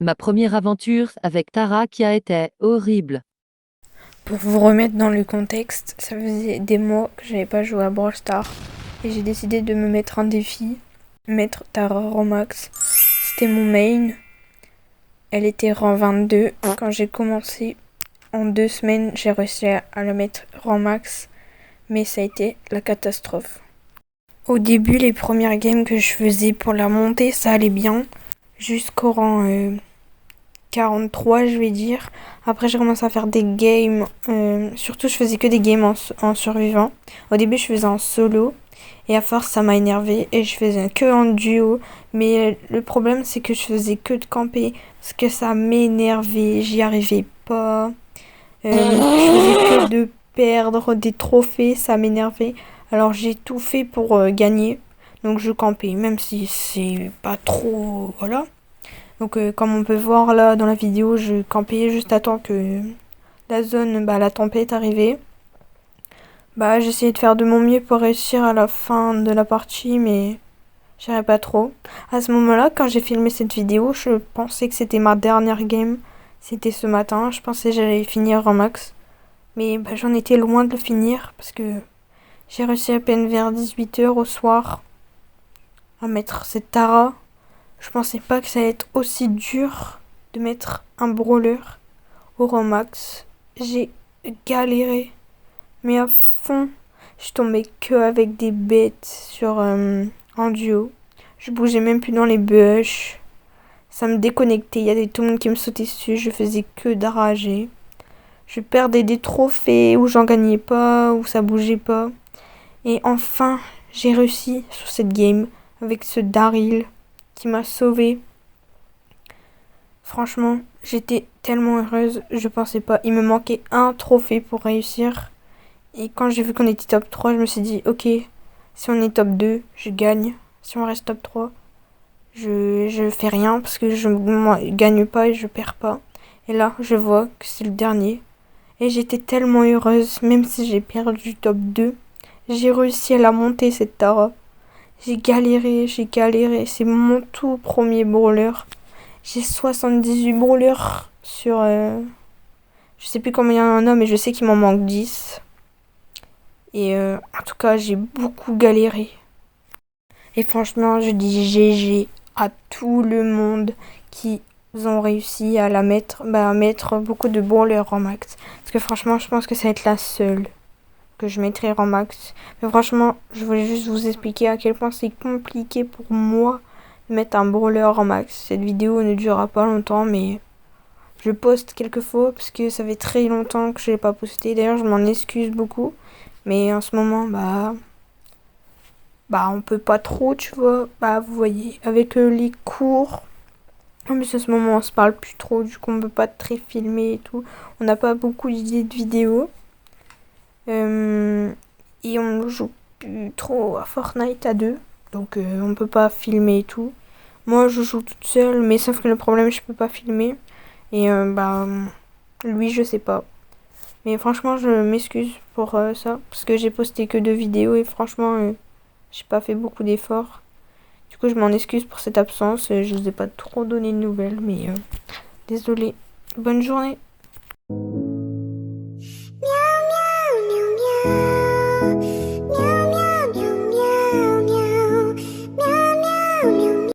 Ma première aventure avec Tara qui a été horrible. Pour vous remettre dans le contexte, ça faisait des mois que j'avais pas joué à Brawl Stars et j'ai décidé de me mettre un défi, mettre Tara rang max. C'était mon main. Elle était rang 22 quand j'ai commencé. En 2 semaines, j'ai réussi à la mettre rang max, mais ça a été la catastrophe. Au début, les premières games que je faisais pour la montée, ça allait bien, jusqu'au rang 43, je vais dire. Après, j'ai commencé à faire des games. Surtout, je faisais que des games en survivant. Au début, je faisais en solo. Et à force, ça m'a énervé. Et je faisais que en duo. Mais le problème, c'est que je faisais que de camper. Parce que ça m'énervait. J'y arrivais pas. Je faisais que de perdre des trophées. Ça m'énervait. Alors, j'ai tout fait pour gagner. Donc, je campais. Même si c'est pas trop. Voilà. Donc comme on peut voir là dans la vidéo, je campais juste à temps que la zone, la tempête arrivait. J'essayais de faire de mon mieux pour réussir à la fin de la partie, mais j'y arrivais pas trop. À ce moment-là, quand j'ai filmé cette vidéo, je pensais que c'était ma dernière game. C'était ce matin, je pensais que j'allais finir en max. Mais j'en étais loin de le finir parce que j'ai réussi à peine vers 18 h au soir à mettre cette Tara. Je pensais pas que ça allait être aussi dur de mettre un brawler au rang max. J'ai galéré, mais à fond. Je tombais que avec des bêtes en duo. Je bougeais même plus dans les bush. Ça me déconnectait. Il y avait tout le monde qui me sautait dessus. Je faisais que d'arrager. Je perdais des trophées où j'en gagnais pas, où ça bougeait pas. Et enfin, j'ai réussi sur cette game avec ce Daryl qui m'a sauvée. Franchement, j'étais tellement heureuse, je pensais pas. Il me manquait un trophée pour réussir. Et quand j'ai vu qu'on était top 3, je me suis dit, ok, si on est top 2, je gagne. Si on reste top 3, je fais rien parce que je ne gagne pas et je perds pas. Et là, je vois que c'est le dernier. Et j'étais tellement heureuse, même si j'ai perdu top 2. J'ai réussi à la monter, cette Tara. J'ai galéré, j'ai galéré. C'est mon tout premier brawler. J'ai 78 brawlers sur... je sais plus combien il y en a, mais je sais qu'il m'en manque 10. Et en tout cas, j'ai beaucoup galéré. Et franchement, je dis GG à tout le monde qui ont réussi à la mettre, à mettre beaucoup de brawlers en max. Parce que franchement, je pense que ça va être la seule que je mettrai en max. Mais franchement, je voulais juste vous expliquer à quel point c'est compliqué pour moi de mettre un brawler en max. Cette vidéo ne durera pas longtemps, mais je poste quelques fois parce que ça fait très longtemps que je l'ai pas posté. D'ailleurs, je m'en excuse beaucoup. Mais en ce moment, on peut pas trop, tu vois. Vous voyez, avec les cours. En plus, à ce moment, on se parle plus trop. Du coup, on peut pas très filmer et tout. On n'a pas beaucoup d'idées de vidéos. Et on joue plus trop à Fortnite à deux. Donc, on peut pas filmer et tout. Moi, je joue toute seule. Mais sauf que le problème, je peux pas filmer. Et lui, je sais pas. Mais franchement, je m'excuse pour ça. Parce que j'ai posté que 2 vidéos et franchement, j'ai pas fait beaucoup d'efforts. Du coup, je m'en excuse pour cette absence. Je vous ai pas trop donné de nouvelles, mais désolée. Bonne journée.